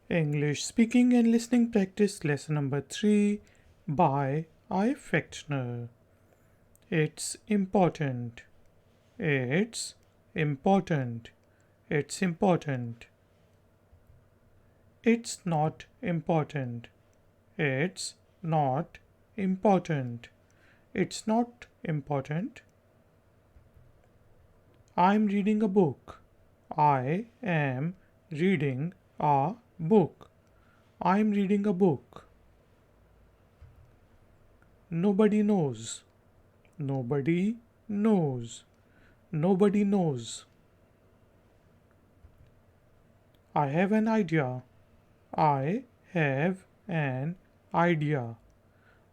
English speaking and listening practice lesson number 3 by Ifactner. It's important. It's important. It's important. It's not important. It's not important. It's not important. I'm reading a book. I am reading a book. I'm reading a book. Nobody knows. Nobody knows. Nobody knows. I have an idea. I have an idea.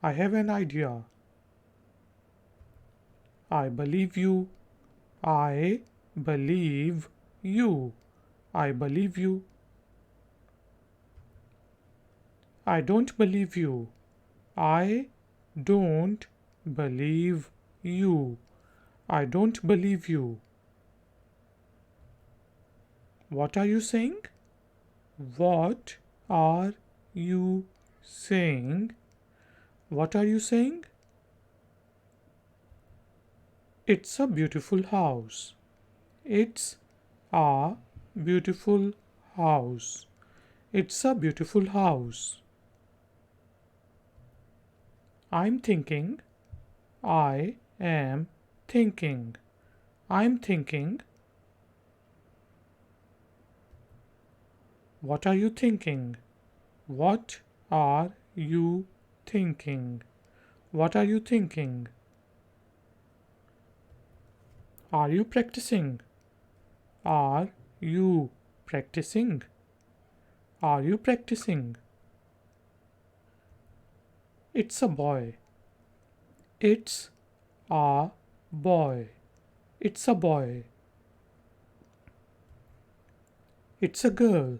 I have an idea. I believe you. I believe you. I believe you. I don't believe you. I don't believe you. I don't believe you. What are you saying? What are you saying? What are you saying? It's a beautiful house. It's a beautiful house. It's a beautiful house. I'm thinking. I am thinking. I'm thinking. What are you thinking? What are you thinking? What are you thinking? Are you practicing? Are you practicing? Are you practicing? It's a boy. It's a boy. It's a boy. It's a girl.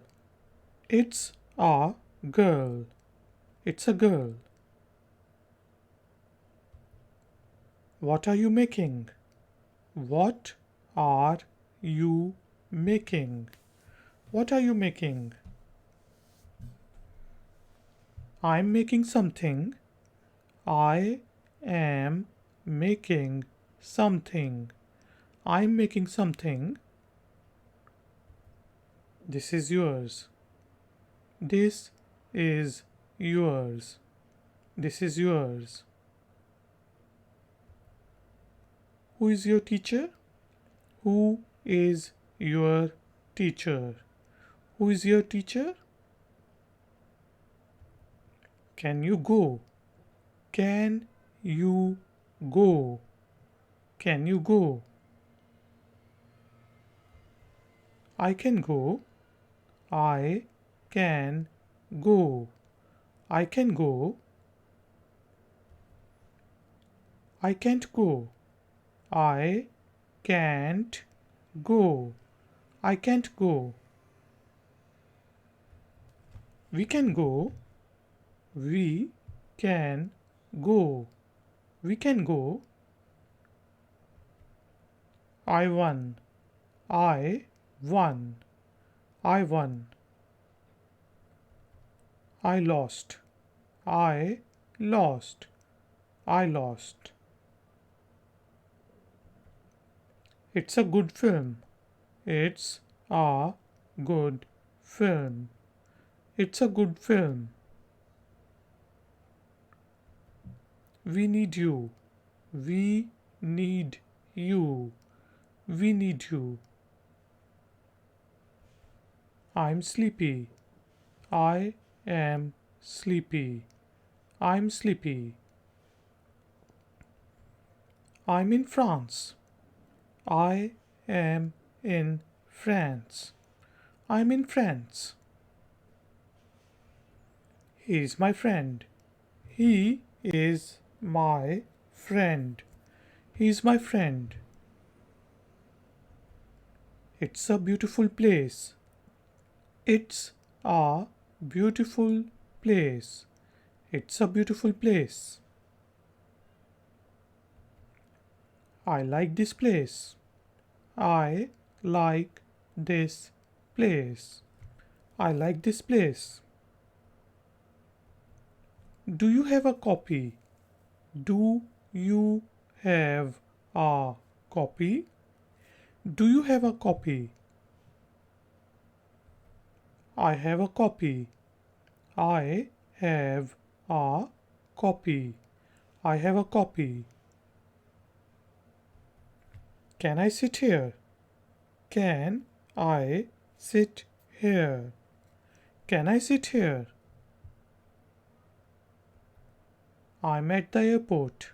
It's a girl. It's a girl. What are you making? What are you making? What are you making? I'm making something. I am making something. I'm making something. This is yours. This is yours. This is yours. Who is your teacher? Who is your teacher? Who is your teacher? Can you go? Can you go? Can you go? I can go. I can go. I can go. I can't go. I can't go. I can't go. We can go. We can go. We can go. I won. I won. I won. I lost. I lost. I lost. It's a good film. It's a good film. It's a good film. We need you. We need you. We need you. I'm sleepy. I am sleepy. I'm sleepy. I'm in France. I am in France. I'm in France. He is my friend. He is my friend. He is my friend. It's a beautiful place. It's a beautiful place. It's a beautiful place. I like this place. I like this place. I like this place. Do you have a copy? Do you have a copy? Do you have a copy? I have a copy. I have a copy. I have a copy. Can I sit here? Can I sit here? Can I sit here? I'm at the airport.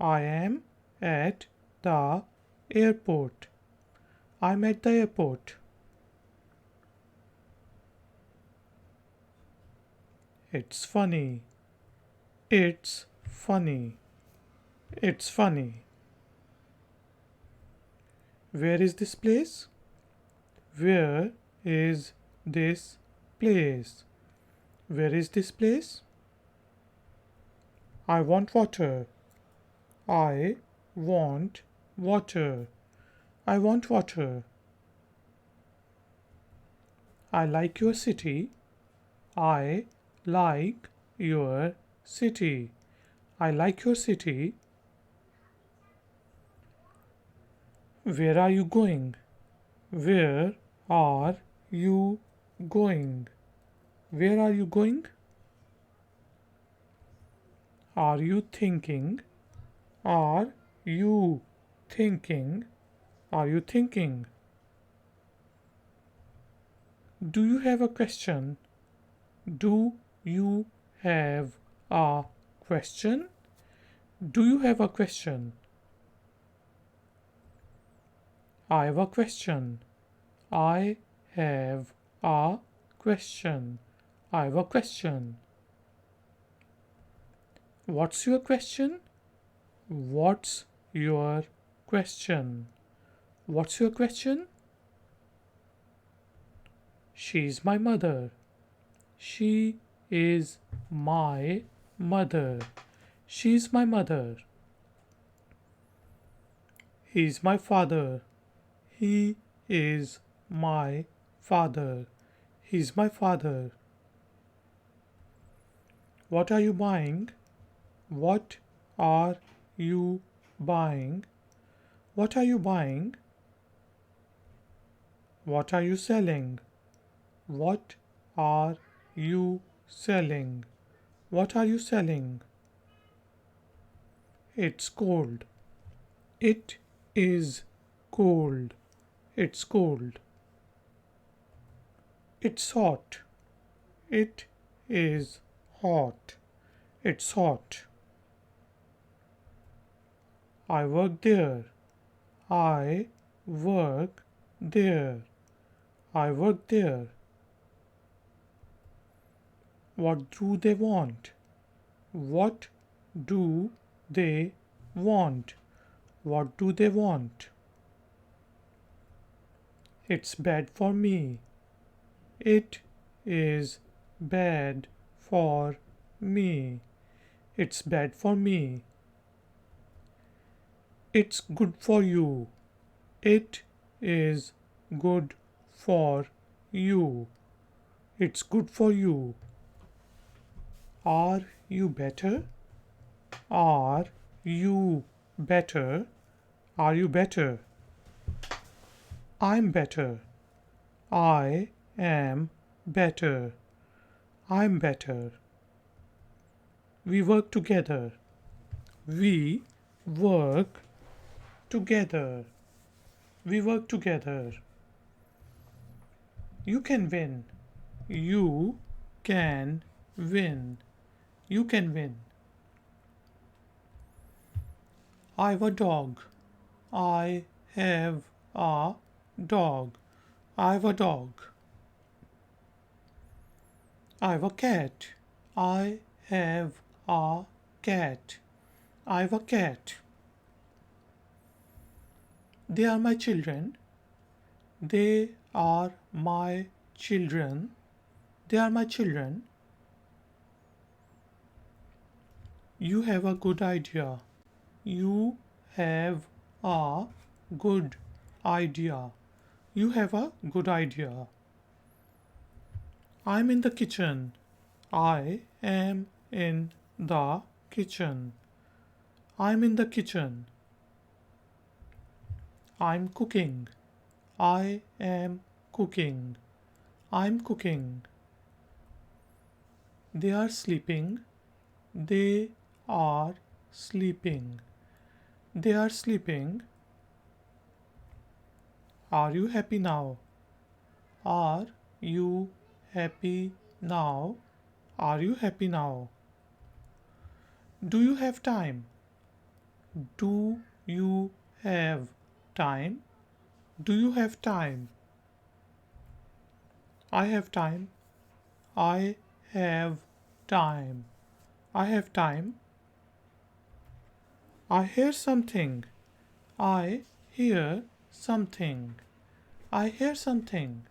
I am at the airport. I'm at the airport. It's funny. It's funny. It's funny. Where is this place? Where is this place? Where is this place? I want water. I want water. I want water. I like your city. I like your city. I like your city. Where are you going? Where are you going? Where are you going? Are you thinking? Are you thinking? Are you thinking? Do you have a question? Do you have a question? Do you have a question? I have a question. I have a question. I have a question. What's your question? What's your question? What's your question? She's my mother. She is my mother. She's my mother. He's my father. He is my father. He's my father. What are you buying? What are you buying? What are you buying? What are you selling? What are you selling? What are you selling? It's cold. It is cold. It's cold. It's hot. It is hot. It's hot. I work there. I work there. I work there. What do they want? What do they want? What do they want? It's bad for me. It is bad for me. It's bad for me. It's good for you. It is good for you. It's good for you. Are you better? Are you better? Are you better? I'm better. I am better. I'm better. We work together. We work together. We work together. You can win. You can win. You can win. I have a dog. I have a dog. I have a dog. I have a cat. I have a cat. I have a cat. They are my children. They are my children. They are my children. You have a good idea. You have a good idea. You have a good idea. I'm in the kitchen. I am in the kitchen. I'm in the kitchen. I'm cooking. I am cooking. I'm cooking. They are sleeping. They are sleeping. They are sleeping. Are you happy now? Are you happy now? Are you happy now? Do you have time? Do you have time? Do you have time? I have time. I have time. I have time. I hear something. I hear something. I hear something.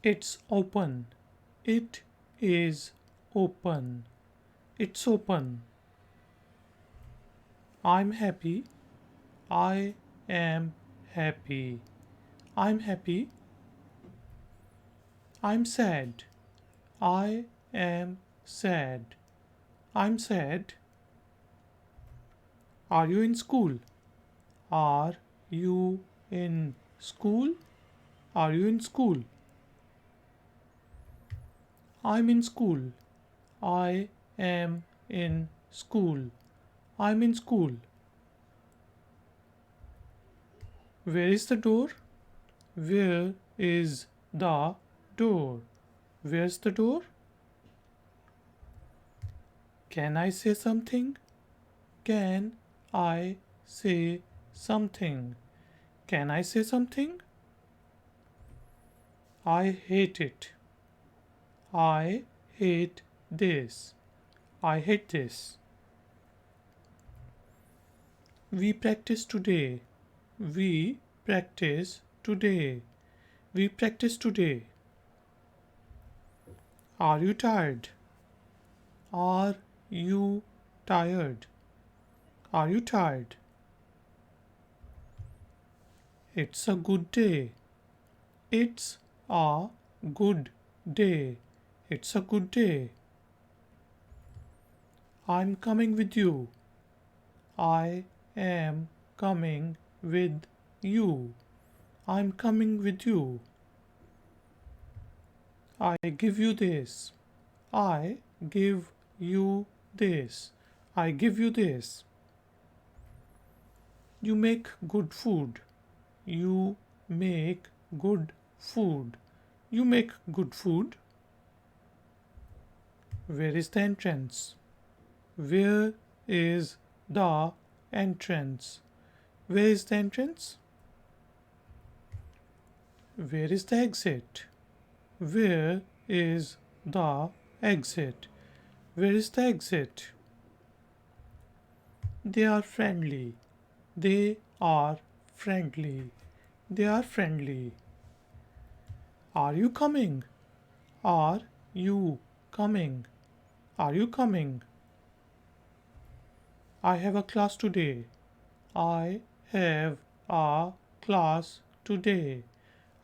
It's open. It is open. It's open. I'm happy. I am happy. I'm happy. I'm sad. I am sad. I'm sad. Are you in school? Are you in school? Are you in school? I'm in school. I am in school. I'm in school. Where is the door? Where is the door? Where's the door? Can I say something? Can I say something? Can I say something? I hate it. I hate this. I hate this. We practice today. We practice today. We practice today. Are you tired? Are you tired? Are you tired? It's a good day. It's a good day. It's a good day. I'm coming with you. I am coming with you. I'm coming with you. I give you this. I give you this. I give you this. You make good food. You make good food. You make good food. Where is the entrance? Where is the entrance? Where is the entrance? Where is the exit? Where is the exit? Where is the exit? They are friendly. They are friendly. They are friendly. Are you coming? Are you coming? Are you coming? I have a class today. I have a class today.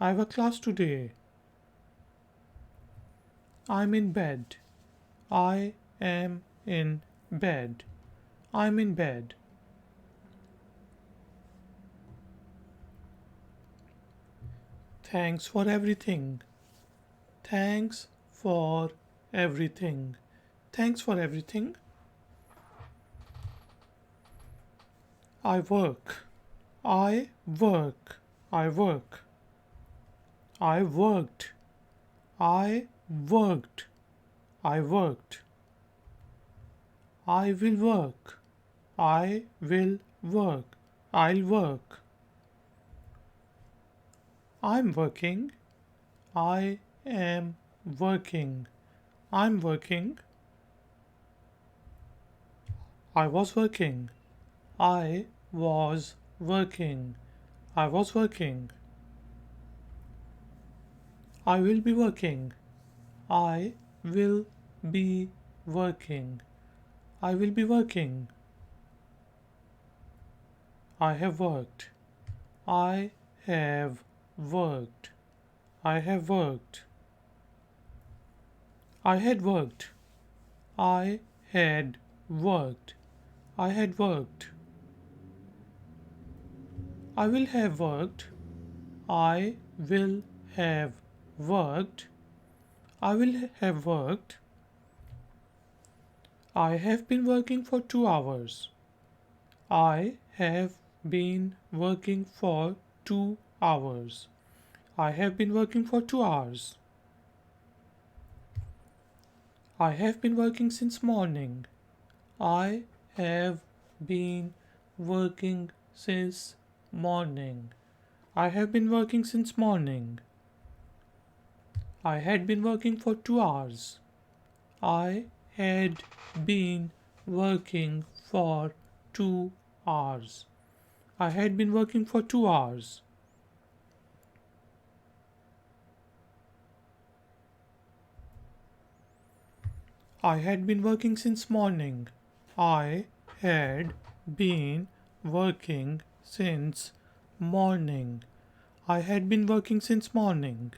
I have a class today. I'm in bed. I am in bed. I'm in bed. Thanks for everything. Thanks for everything. Thanks for everything. I work. I work. I work. I worked. I worked. I worked. I will work. I will work. I'll work. I'm working. I am working. I'm working. I was working. I was working. I was working. I will be working. I will be working. I will be working. I have worked. I have worked. I have worked. I had worked. I had worked. I had worked. I will have worked. I will have worked. I will have worked. I have been working for 2 hours. I have been working for 2 hours. I have been working for 2 hours. I have been working since morning. I have been working since morning. I have been working since morning. I had been working for 2 hours. I had been working for 2 hours. I had been working for 2 hours. I had been working since morning. I had been working since morning. I had been working since morning.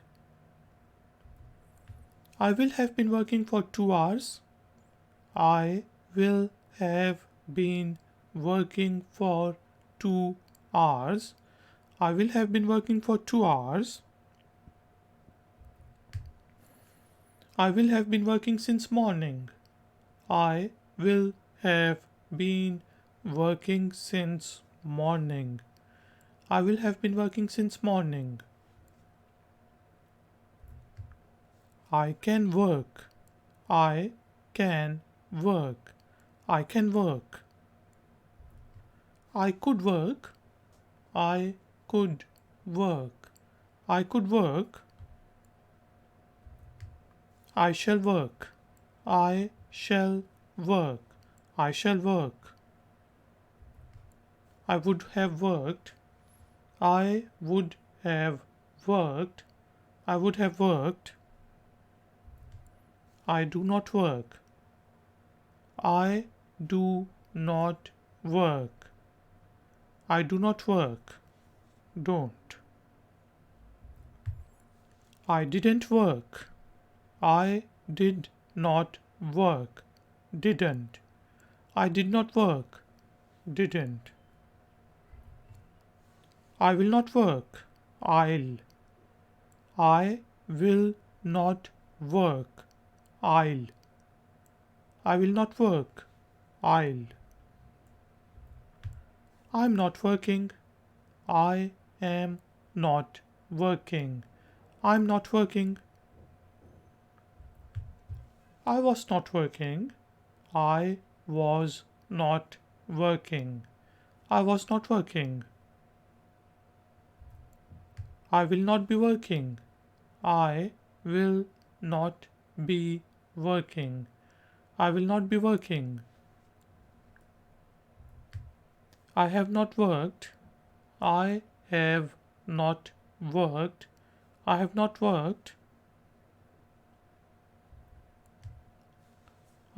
I will have been working for 2 hours. I will have been working for 2 hours. I will have been working for 2 hours. I will have been working since morning. I will have been working since morning. I will have been working since morning. I can work. I can work. I can work. I could work. I could work. I could work. I shall work. I shall work. I shall work. I would have worked. I would have worked. I would have worked. I do not work. I do not work. I do not work. Don't. I didn't work. I did not work. Didn't. I did not work. Didn't. I will not work. I'll. I will not work. I'll. I will not work. I'll. I'm not working. I am not working. I'm not working. I was not working. I was not working. I was not working. I will not be working. I will not be working. I will not be working. I have not worked. I have not worked. I have not worked.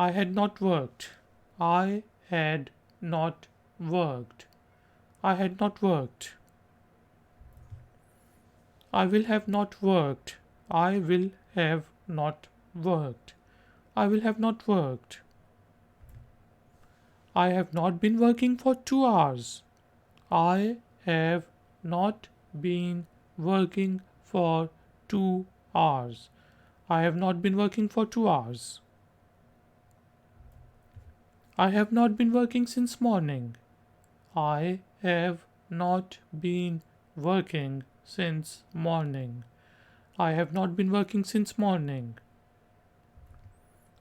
I had not worked. I had not worked. I had not worked. I will have not worked. I will have not worked. I will have not worked. I have not been working for 2 hours. I have not been working for 2 hours. I have not been working for 2 hours. I have not been working since morning. I have not been working since morning. I have not been working since morning.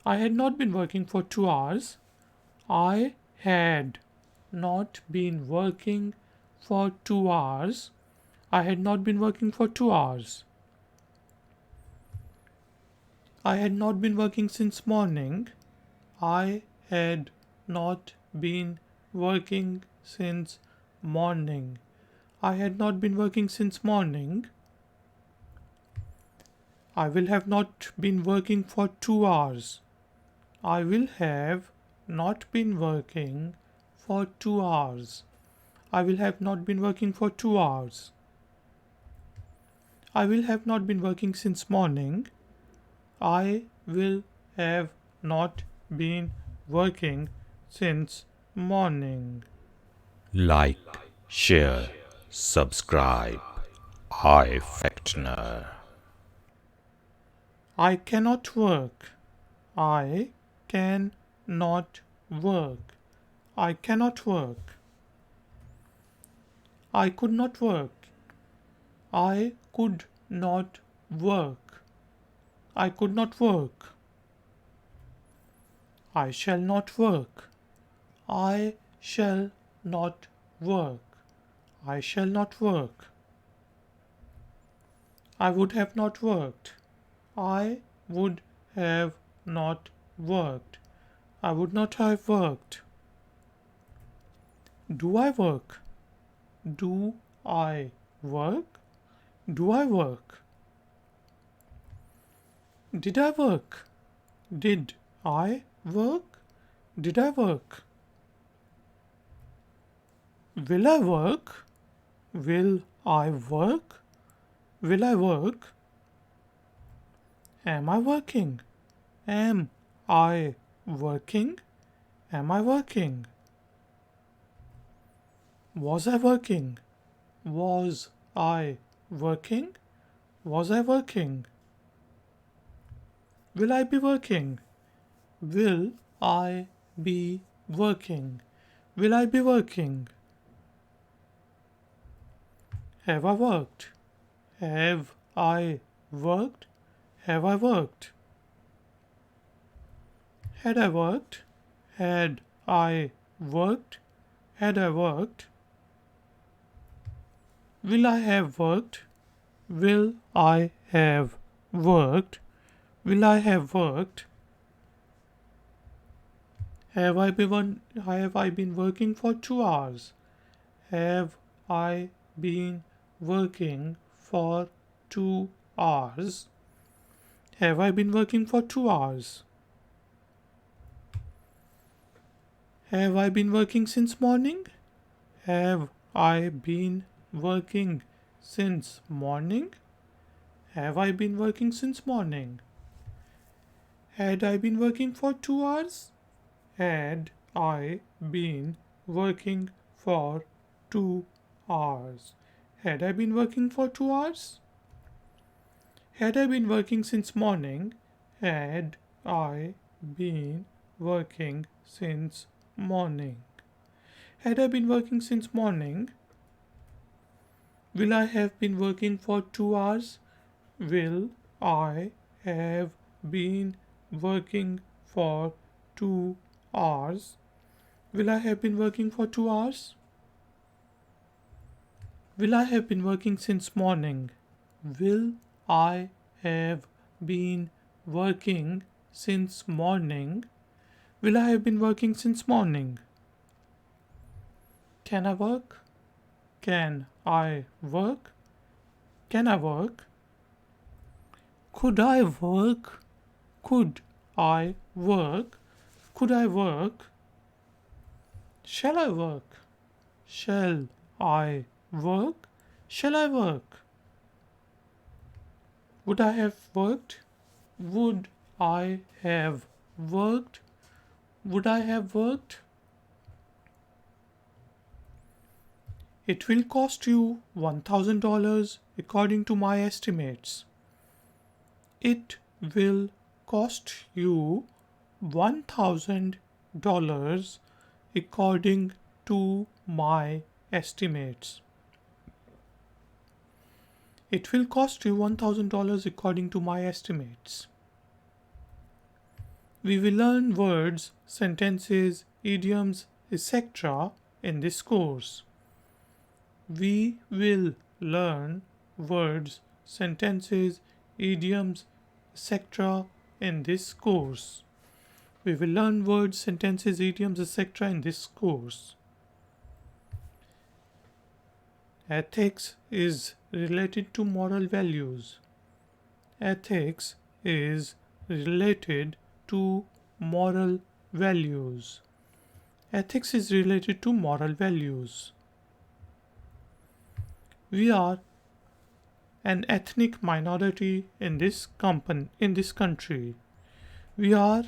I had not been working for 2 hours. I had not been working for 2 hours. I had not been working for 2 hours. I had not been working since morning. I had not been working since morning. I had not been working since morning. I will have not been working for 2 hours. I will have not been working for 2 hours. I will have not been working for 2 hours. I will have not been working since morning. I will have not been working since morning. Like, share, subscribe. Ifactner. I cannot work. I can not work. I cannot work. I could not work. I could not work. I could not work. I shall not work. I shall not work. I shall not work. I would have not worked. I would have not worked. I would not have worked. Do I work? Do I work? Do I work? Did I work? Did I work? Did I work? Will I work? Will I work? Will I work? Am I working? Am I working? Am I working? Was I working? Was I working? Was I working? Will I be working? Will I be working? Will I be working? Have I worked? Have I worked? Have I worked? Had I worked? Had I worked? Had I worked? Will I have worked? Will I have worked? Will I have worked? Have I been working for 2 hours? Have I been working for 2 hours? Have I been working for 2 hours? Have I been working since morning? Have I been working since morning? Have I been working since morning? Had I been working for 2 hours? Had I been working for 2 hours? Had I been working for 2 hours? Had I been working since morning? Had I been working since morning? Had I been working since morning? Will I have been working for 2 hours? Will I have been working for 2 hours? Will I have been working for 2 hours? Will I have been working since morning? Will I have been working since morning? Will I have been working since morning? Can I work? Can I work? Can I work? Could I work? Could I work? Could I work? Shall I work? Shall I work? Shall I work? Would I have worked? Would I have worked? Would I have worked? It will cost you $1,000 according to my estimates. It will cost you $1,000 according to my estimates. It will cost you $1,000 according to my estimates. We will learn words, sentences, idioms, etc. in this course. We will learn words, sentences, idioms, etc. in this course. We will learn words, sentences, idioms, etc. in this course. Ethics is related to moral values. Ethics is related to moral values. Ethics is related to moral values. We are an ethnic minority in this country. We are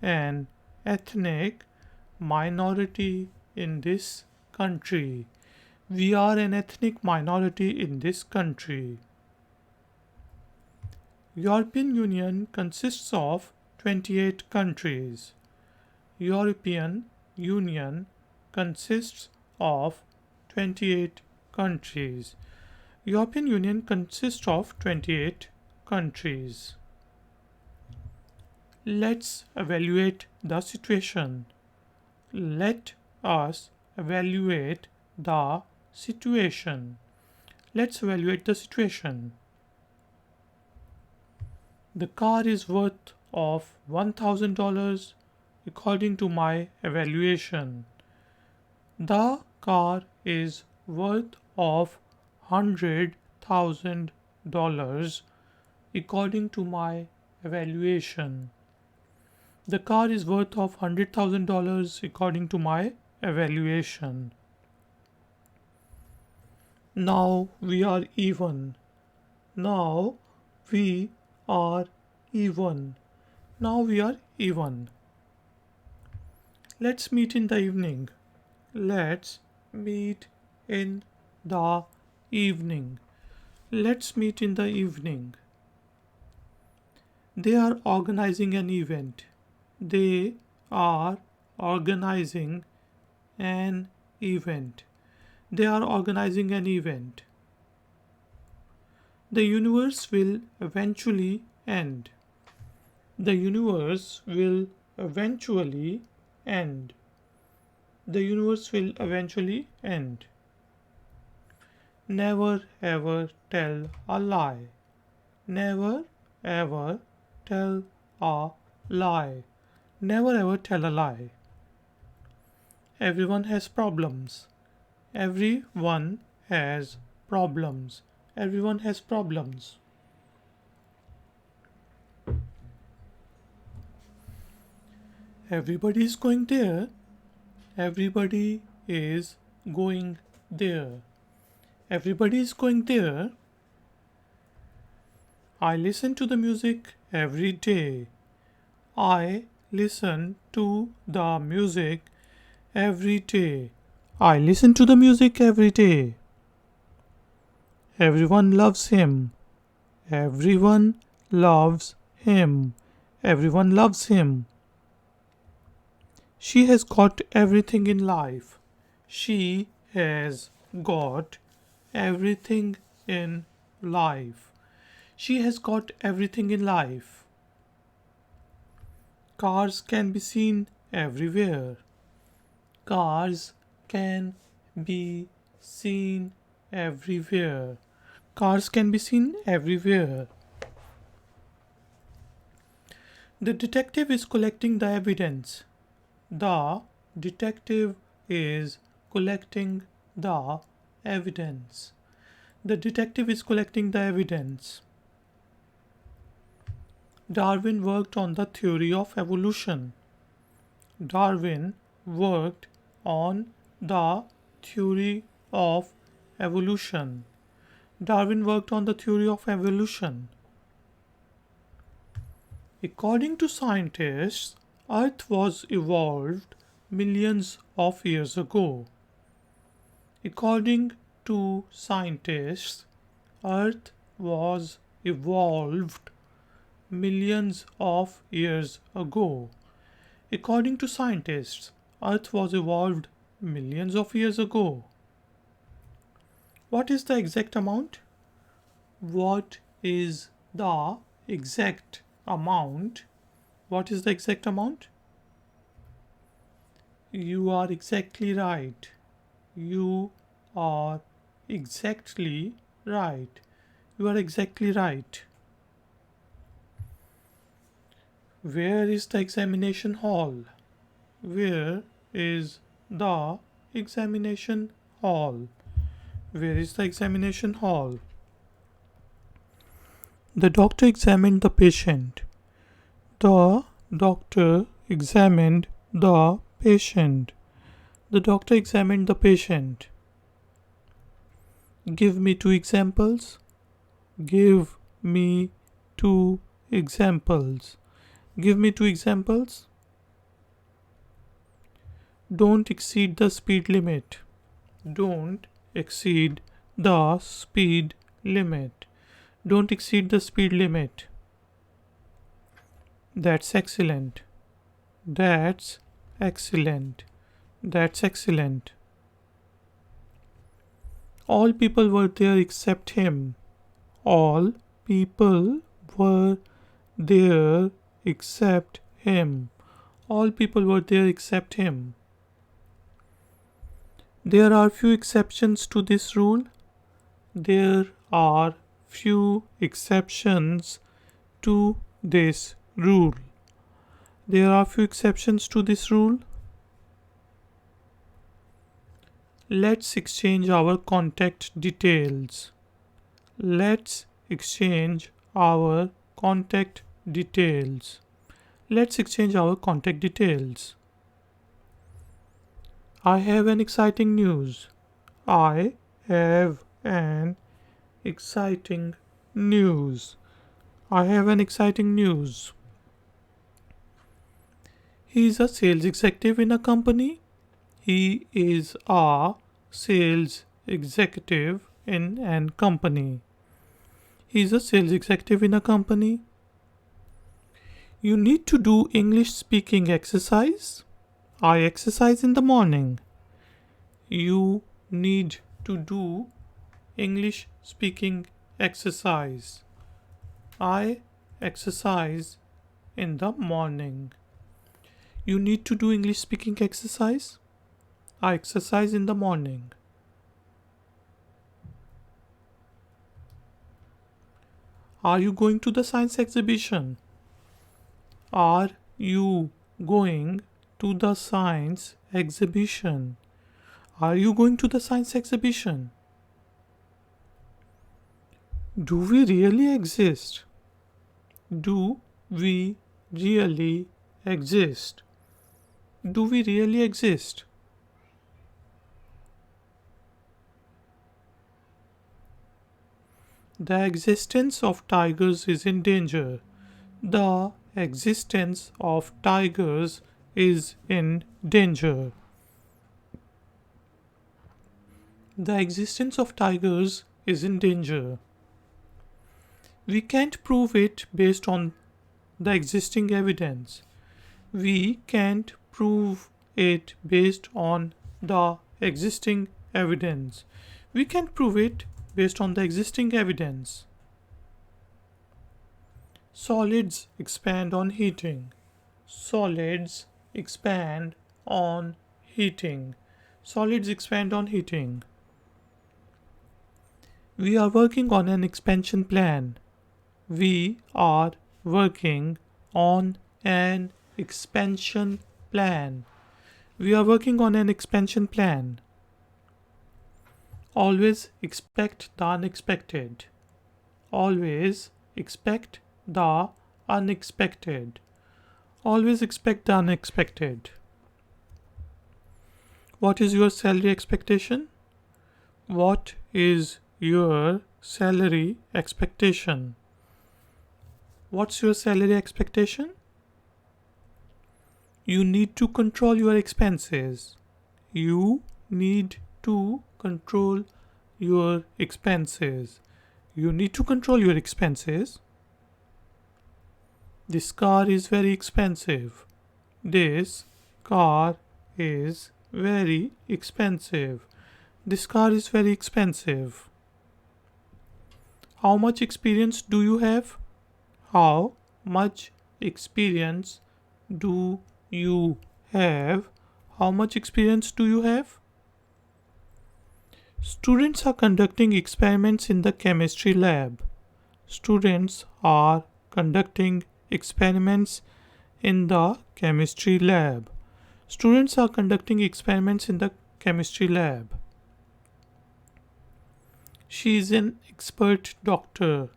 an ethnic minority in this country. We are an ethnic minority in this country. European Union consists of 28 countries. European Union consists of 28 countries. European Union consists of 28 countries. Let's evaluate the situation. Let us evaluate the situation. Let's evaluate the situation. The car is worth of $1,000 according to my evaluation. The car is worth of $100,000 according to my evaluation. The car is worth of $100,000 according to my evaluation. Now we are even. Now we are even. Now we are even. Let's meet in the evening. Let's meet in the evening. Let's meet in the evening. They are organizing an event. They are organizing an event. They are organizing an event. The universe will eventually end. The universe will eventually end. The universe will eventually end. Never ever tell a lie. Never ever tell a lie. Never ever tell a lie. Everyone has problems. Everyone has problems. Everyone has problems. Everybody is going there. Everybody is going there. Everybody is going there. I listen to the music every day. I listen to the music every day. I listen to the music every day. Everyone loves him. Everyone loves him. Everyone loves him. She has got everything in life. She has got everything in life. She has got everything in life. Cars can be seen everywhere. Cars can be seen everywhere. Cars can be seen everywhere. The detective is collecting the evidence. The detective is collecting the evidence. The detective is collecting the evidence. Darwin worked on the theory of evolution. Darwin worked on the theory of evolution. Darwin worked on the theory of evolution. According to scientists, Earth was evolved millions of years ago. According to scientists, Earth was evolved millions of years ago. According to scientists, Earth was evolved millions of years ago. What is the exact amount? What is the exact amount? What is the exact amount? You are exactly right. You are exactly right. You are exactly right. Where is the examination hall? Where is the examination hall? Where is the examination hall? The doctor examined the patient. The doctor examined the patient. The doctor examined the patient. Give me two examples. Give me two examples. Give me 2 examples. Don't exceed the speed limit. Don't exceed the speed limit. Don't exceed the speed limit. That's excellent. That's excellent. That's excellent. All people were there except him. All people were there except him. All people were there except him. There are few exceptions to this rule. There are few exceptions to this rule. There are few exceptions to this rule. Let's exchange our contact details. Let's exchange our contact details. Let's exchange our contact details. I have an exciting news. I have an exciting news. I have an exciting news. He is a sales executive in a company. He is a sales executive in an company. He is a sales executive in a company. You need to do English speaking exercise. I exercise in the morning. You need to do English speaking exercise. I exercise in the morning. You need to do English speaking exercise. I exercise in the morning. Are you going to the science exhibition? Are you going to the science exhibition? Are you going to the science exhibition? Do we really exist? Do we really exist? Do we really exist? The existence of tigers is in danger. The existence of tigers is in danger. The existence of tigers is in danger. We can't prove it based on the existing evidence. We can't prove it based on the existing evidence. We can't prove it based on the existing evidence. Solids expand on heating. Solids expand on heating. Solids expand on heating. We are working on an expansion plan. We are working on an expansion plan. We are working on an expansion plan. Always expect the unexpected. Always expect the unexpected. Always expect the unexpected. What is your salary expectation? What is your salary expectation? What's your salary expectation? You need to control your expenses. You need to control your expenses. You need to control your expenses. This car is very expensive. This car is very expensive. This car is very expensive. How much experience do you have? How much experience do you have? How much experience do you have? Students are conducting experiments in the chemistry lab. Students are conducting experiments in the chemistry lab. Students are conducting experiments in the chemistry lab. She is an expert doctor.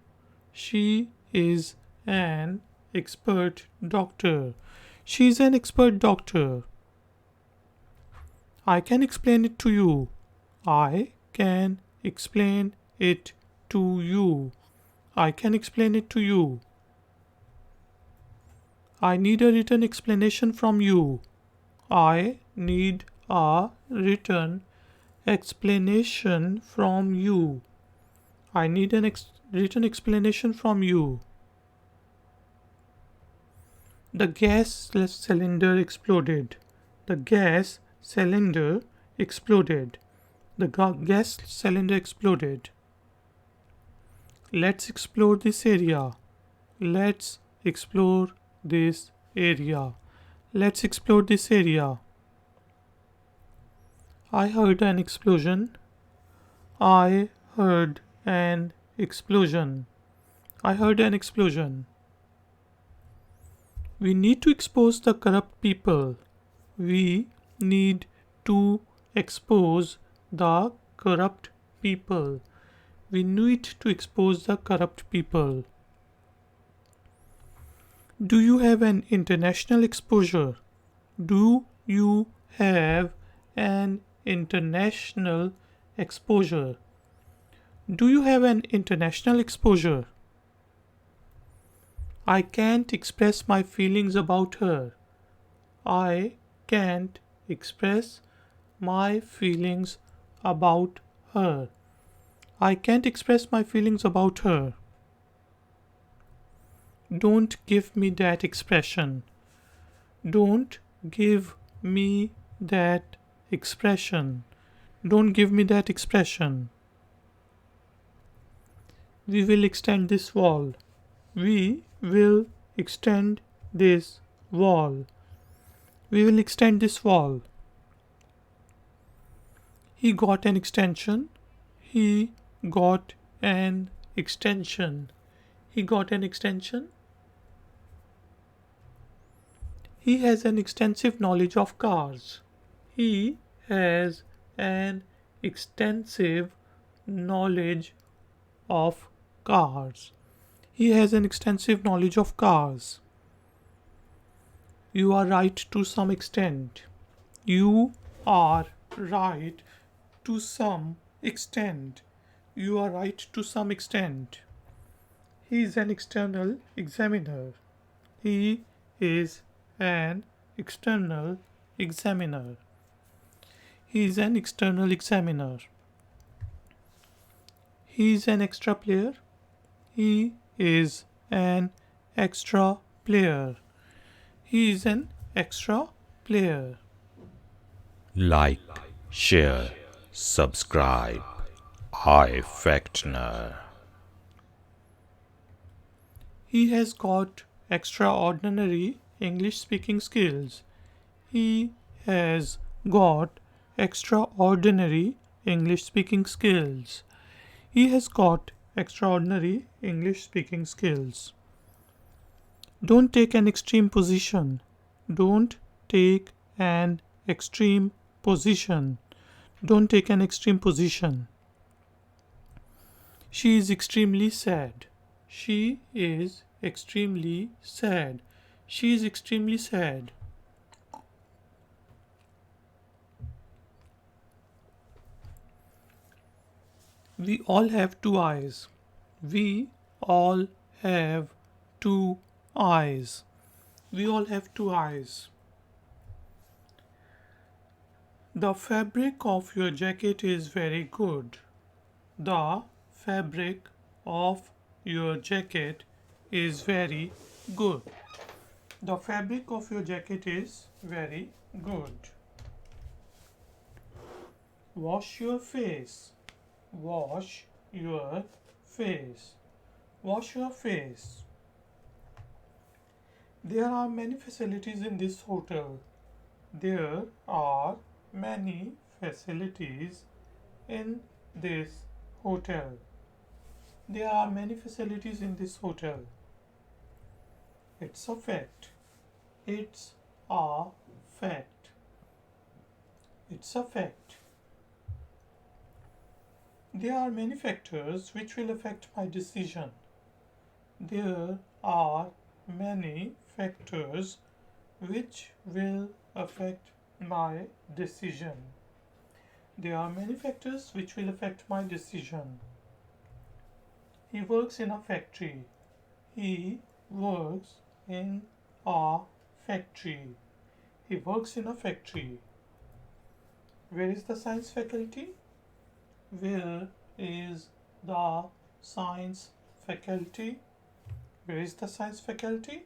She is an expert doctor. She is an expert doctor. I can explain it to you. I can explain it to you. I can explain it to you. I need a written explanation from you. I need a written explanation from you. I need an written explanation from you. The gas cylinder exploded. The gas cylinder exploded. The gas cylinder exploded. Let's explore this area. Let's explore this area. Let's explore this area. I heard an explosion. I heard an explosion. I heard an explosion. We need to expose the corrupt people. We need to expose the corrupt people. We need to expose the corrupt people. Do you have an international exposure? Do you have an international exposure? Do you have an international exposure? I can't express my feelings about her. I can't express my feelings about her. I can't express my feelings about her. Don't give me that expression. Don't give me that expression. Don't give me that expression. We will extend this wall. We will extend this wall. We will extend this wall. He got an extension. He got an extension. He got an extension. He has an extensive knowledge of cars. He has an extensive knowledge of cars. He has an extensive knowledge of cars. You are right to some extent. You are right to some extent. You are right to some extent. He is an external examiner. He is an external examiner. He is an external examiner. He is an extra player. He is an extra player. He is an extra player. Like, share, subscribe. Ifactner. He has got extraordinary English speaking skills. He has got extraordinary English speaking skills. He has got extraordinary English speaking skills. Don't take an extreme position. Don't take an extreme position. Don't take an extreme position. She is extremely sad. She is extremely sad. She is extremely sad. We all have two eyes. We all have two eyes. We all have two eyes. The fabric of your jacket is very good. The fabric of your jacket is very good. The fabric of your jacket is very good. Wash your face. Wash your face. Wash your face. There are many facilities in this hotel. There are many facilities in this hotel. There are many facilities in this hotel. It's a fact. It's a fact. It's a fact. There are many factors which will affect my decision. There are many factors which will affect my decision. There are many factors which will affect my decision. He works in a factory. He works in a factory. He works in a factory. Where is the science faculty? Where is the science faculty? Where is the science faculty?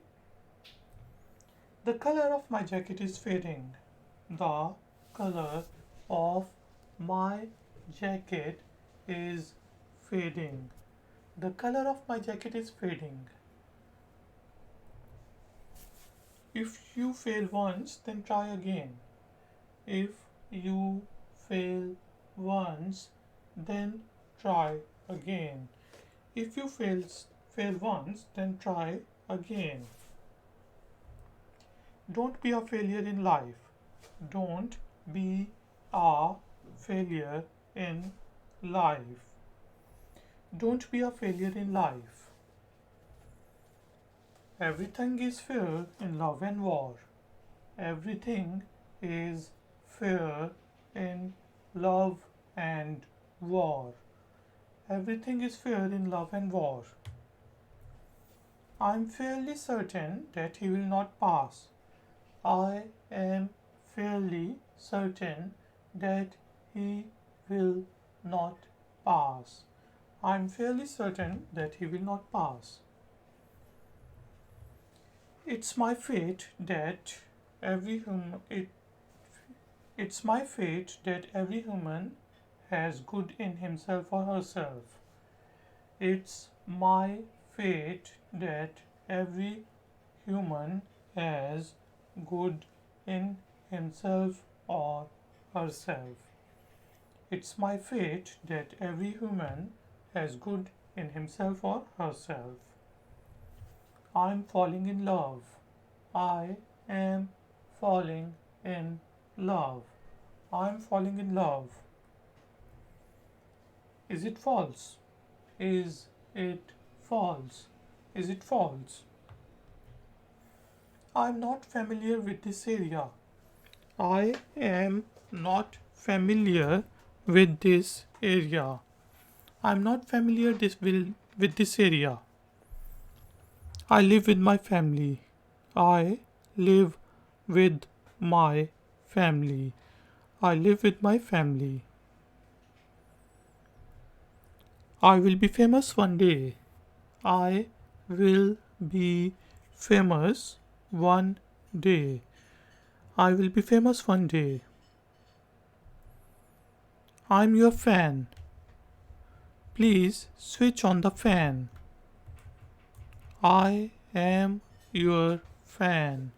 The color of my jacket is fading. The color of my jacket is fading. The color of my jacket is fading. If you fail once, then try again. If you fail once, then try again. If you fail once, then try again. Don't be a failure in life. Don't be a failure in life. Don't be a failure in life. Everything is fair in love and war. Everything is fair in love and war. Everything is fair in love and war. I am fairly certain that he will not pass. I am fairly certain that he will not pass. I am fairly certain that he will not pass. It's my fate that every human it's my fate that every human has good in himself or herself. It's my fate that every human has good in himself or herself. It's my fate that every human has good in himself or herself. I'm falling in love. I am falling in love. I'm falling in love. Is it false? Is it false? Is it false? I'm not familiar with this area. I am not familiar with this area. I'm not familiar with this area. I live with my family. I live with my family. I live with my family. I will be famous one day. I will be famous one day. I will be famous one day. I'm your fan. Please switch on the fan. I am your fan.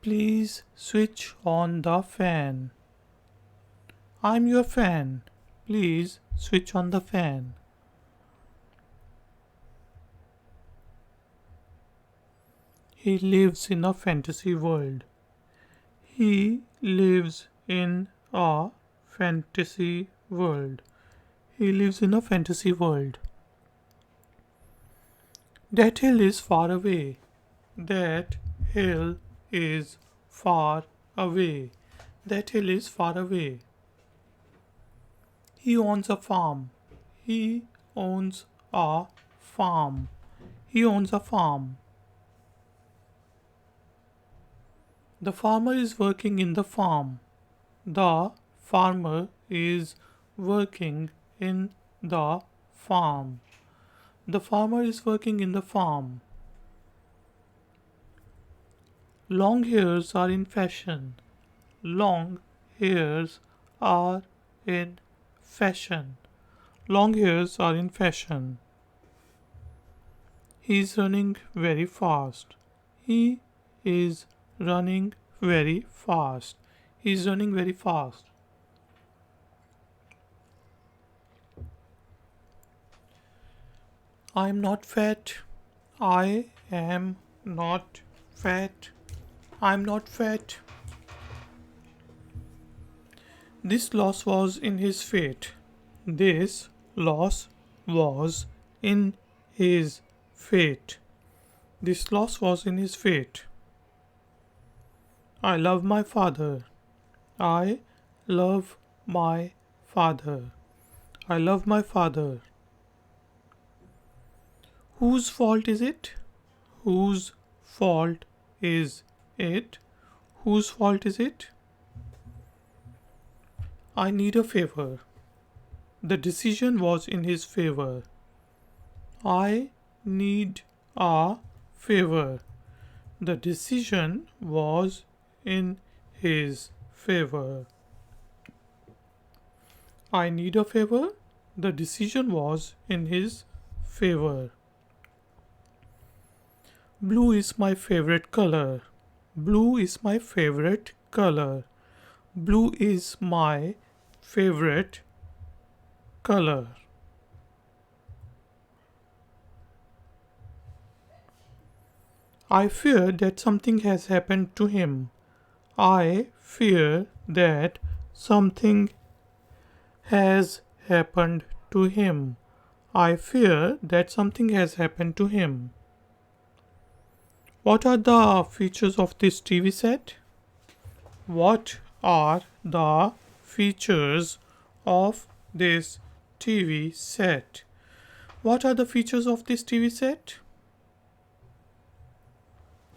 Please switch on the fan. I'm your fan. Please switch on the fan. He lives in a fantasy world. He lives in a fantasy world. He lives in a fantasy world. That hill is far away. That hill is far away. That hill is far away. He owns a farm. He owns a farm. He owns a farm. The farmer is working in the farm. The farmer is working in the farm. The farmer is working in the farm. Long hairs are in fashion. Long hairs are in fashion. Long hairs are in fashion. He is running very fast. He is running very fast. He is running very fast. I am not fat. I am not fat. I am not fat. This loss was in his fate. This loss was in his fate. This loss was in his fate. I love my father. I love my father. I love my father. Whose fault is it? Whose fault is it? Whose fault is it? I need a favor. The decision was in his favor. I need a favor. The decision was in his favor. I need a favor. The decision was in his favor. Blue is my favorite color. Blue is my favorite color. Blue is my favorite color. I fear that something has happened to him. I fear that something has happened to him. I fear that something has happened to him. What are the features of this TV set? What are the features of this TV set? What are the features of this TV set?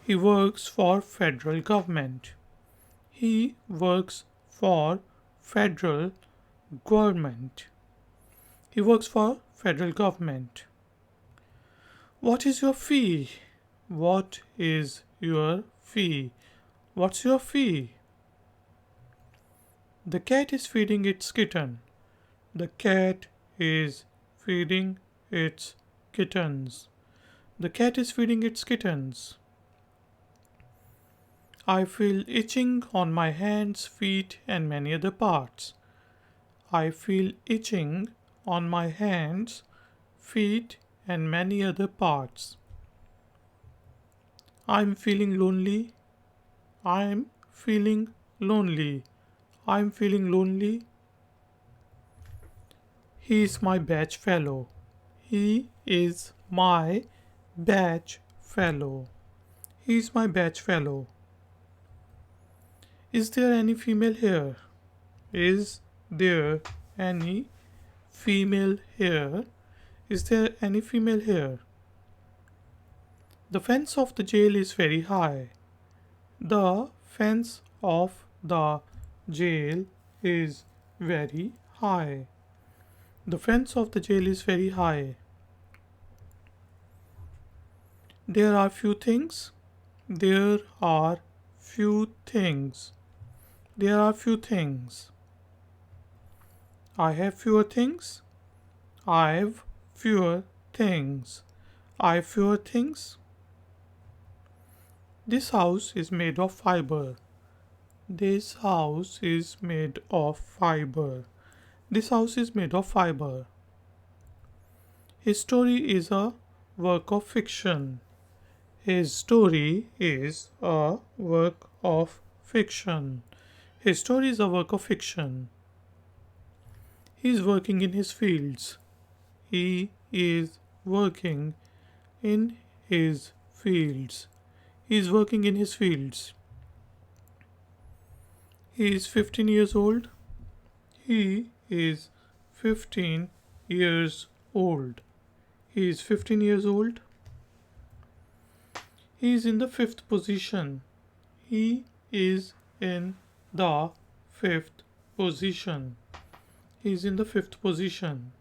He works for federal government. He works for federal government. He works for federal government. What is your fee? What is your fee? What's your fee? The cat is feeding its kitten. The cat is feeding its kittens. The cat is feeding its kittens. I feel itching on my hands, feet, and many other parts. I feel itching on my hands, feet, and many other parts. I'm feeling lonely. I'm feeling lonely. I'm feeling lonely. He is my batch fellow. He is my batch fellow. He is my batch fellow. Is there any female here? Is there any female here? Is there any female here? The fence of the jail is very high. The fence of the jail is very high. The fence of the jail is very high. There are few things. There are few things. There are few things. I have fewer things. I've fewer things. I have fewer things. This house is made of fiber. This house is made of fiber. This house is made of fiber. His story is a work of fiction. His story is a work of fiction. His story is a work of fiction. He is working in his fields. He is working in his fields. He is working in his fields. He is 15 years old. He is 15 years old. He is 15 years old. He is in the fifth position. He is in the fifth position. He is in the fifth position.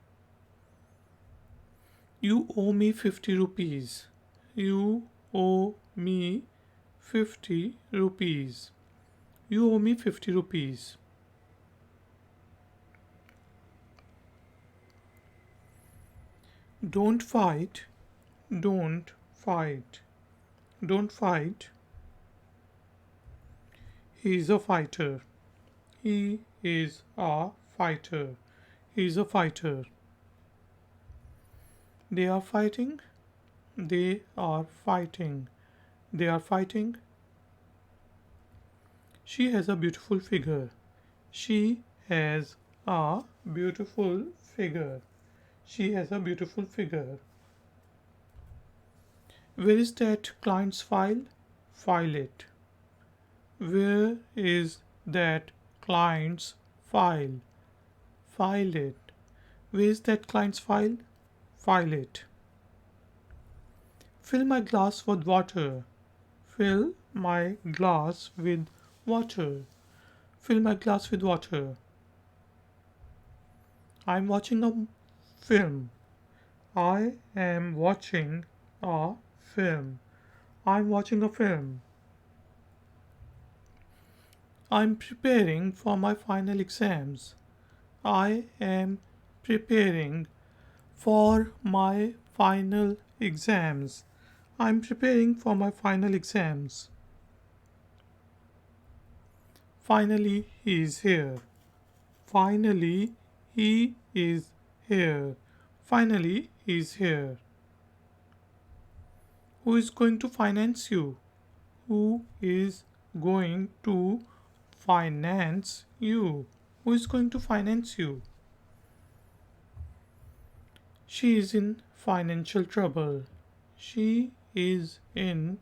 You owe me 50 rupees. You owe me 50 rupees. You owe me 50 rupees. Don't fight. Don't fight. Don't fight. He is a fighter. He is a fighter. He is a fighter. They are fighting. They are fighting. They are fighting. She has a beautiful figure. She has a beautiful figure. She has a beautiful figure. Where is that client's file? File it. Where is that client's file? File it. Where is that client's file? File it. Fill my glass with water. fill my glass with water. Fill my glass with water. I'm watching a film. I am watching a film. I'm watching a film. I'm preparing for my final exams. I am preparing for my final exams. I'm preparing for my final exams. Finally, he is here. Finally, he is here. Finally, he is here. Who is going to finance you? Who is going to finance you? Who is going to finance you? She is in financial trouble. She is in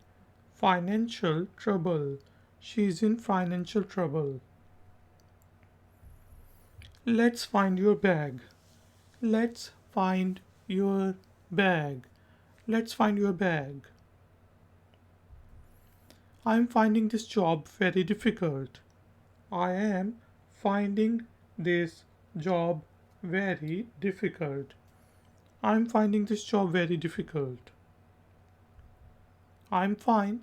financial trouble. She is in financial trouble. Let's find your bag. Let's find your bag. Let's find your bag. I'm finding this job very difficult. I am finding this job very difficult. I'm finding this job very difficult. I'm fine.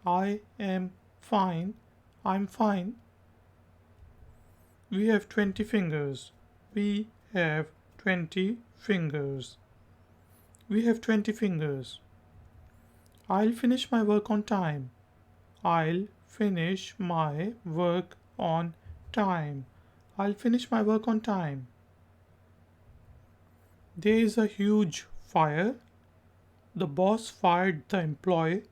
I am fine. I'm fine. We have 20 fingers. We have 20 fingers. We have 20 fingers. I'll finish my work on time. I'll finish my work on time. I'll finish my work on time. There is a huge fire. The boss fired the employee.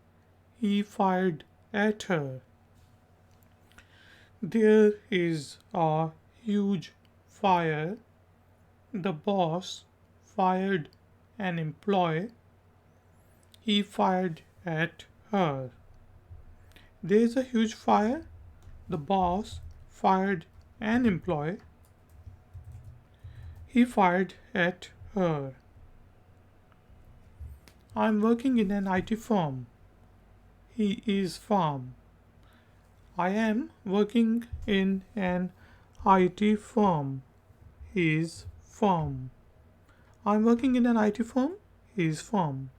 He fired at her. There is a huge fire. The boss fired an employee. He fired at her. There is a huge fire. The boss fired an employee. He fired at her. I'm working in an IT firm. He is firm. I am working in an IT firm. He is firm. I'm working in an IT firm. He is firm.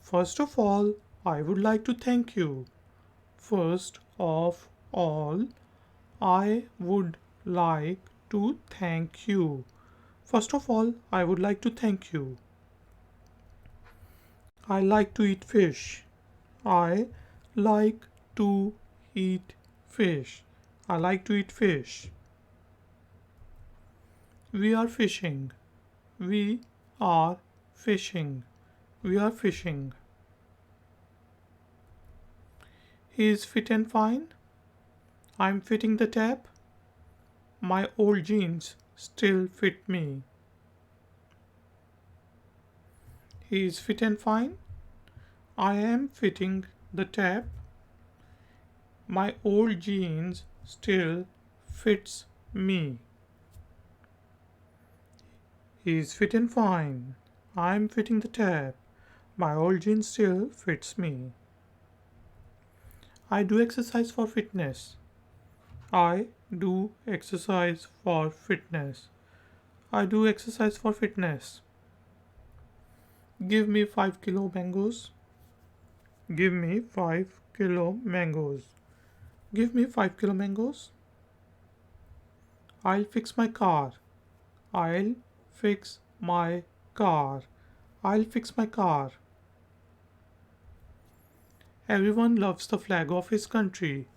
First of all, I would like to thank you. First of all, I would like to thank you. First of all, I would like to thank you. I like to eat fish. I like to eat fish. I like to eat fish. We are fishing. We are fishing. We are fishing. He is fit and fine. I'm fitting the tap. My old jeans still fit me. He is fit and fine. I am fitting the tap. My old jeans still fits me. He is fit and fine. I am fitting the tap. My old jeans still fits me. I do exercise for fitness. I do exercise for fitness. I do exercise for fitness. Give me 5 kilo mangoes. Give me 5 kilo mangoes. Give me 5 kilo mangoes. I'll fix my car. I'll fix my car. I'll fix my car. Everyone loves the flag of his country.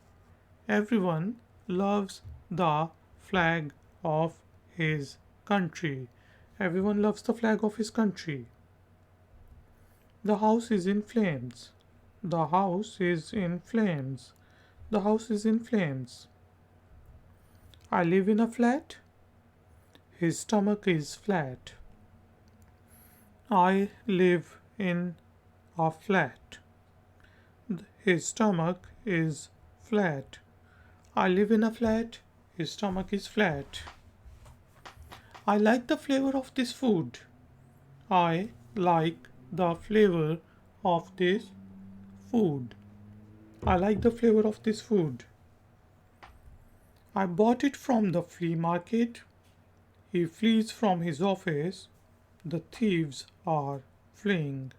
Everyone loves the flag of his country. Everyone loves the flag of his country. The house is in flames. The house is in flames. The house is in flames. I live in a flat. His stomach is flat. I live in a flat. His stomach is flat. I live in a flat. His stomach is flat. I like the flavor of this food. I like the flavor of this food. I like the flavor of this food. I bought it from the flea market. He flees from his office. The thieves are fleeing.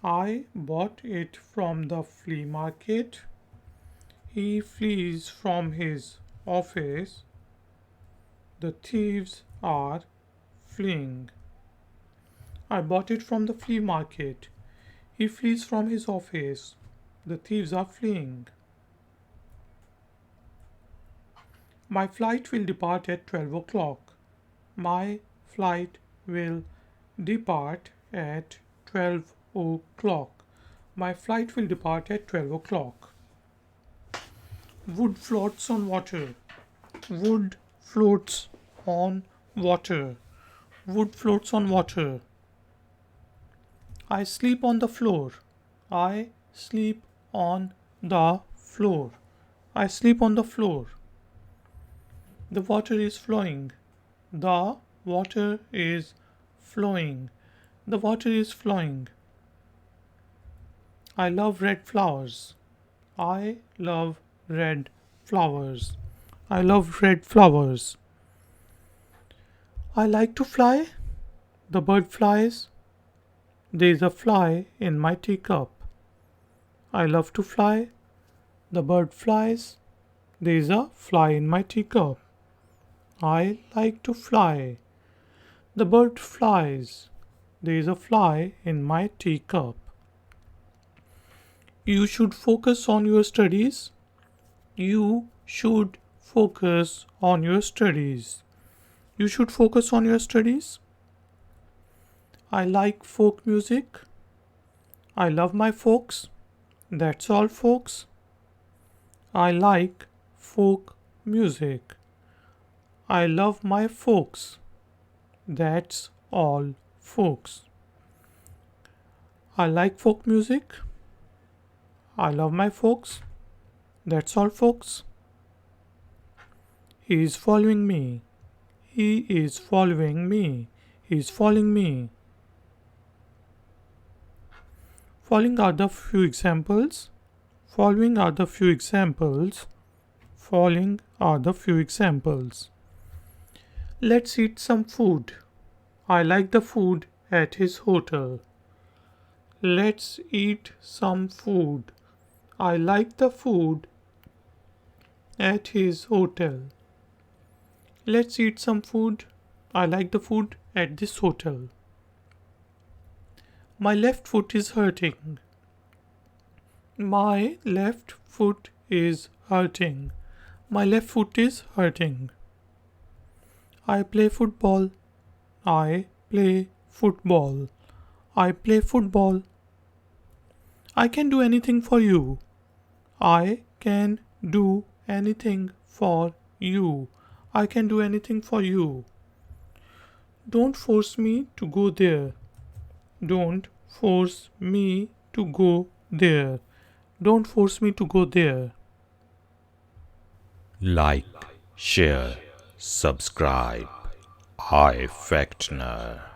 I bought it from the flea market. He flees from his office. The thieves are fleeing. I bought it from the flea market. He flees from his office. The thieves are fleeing. My flight will depart at 12 o'clock. My flight will depart at 12 o'clock. My flight will depart at 12 o'clock. Wood floats on water. Wood floats on water. Wood floats on water. I sleep on the floor. I sleep on the floor. I sleep on the floor. The water is flowing. The water is flowing. The water is flowing. I love red flowers. I love red flowers. I love red flowers. I like to fly. The bird flies. There is a fly in my teacup. I love to fly. The bird flies. There is a fly in my teacup. I like to fly. The bird flies. There is a fly in my teacup. You should focus on your studies. You should focus on your studies. You should focus on your studies. I like folk music. I love my folks. That's all, folks. I like folk music. I love my folks. That's all, folks. I like folk music. I love my folks. That's all, folks. He is following me. He is following me. He is following me. Following are the few examples. Following are the few examples. Following are the few examples. Let's eat some food. I like the food at his hotel. Let's eat some food. I like the food at his hotel. Let's eat some food. I like the food at this hotel. My left foot is hurting. My left foot is hurting. My left foot is hurting. I play football. I play football. I play football. I can do anything for you. I can do anything for you. I can do anything for you. Don't force me to go there. Don't force me to go there. Don't force me to go there. Like, share, subscribe. Ifactner.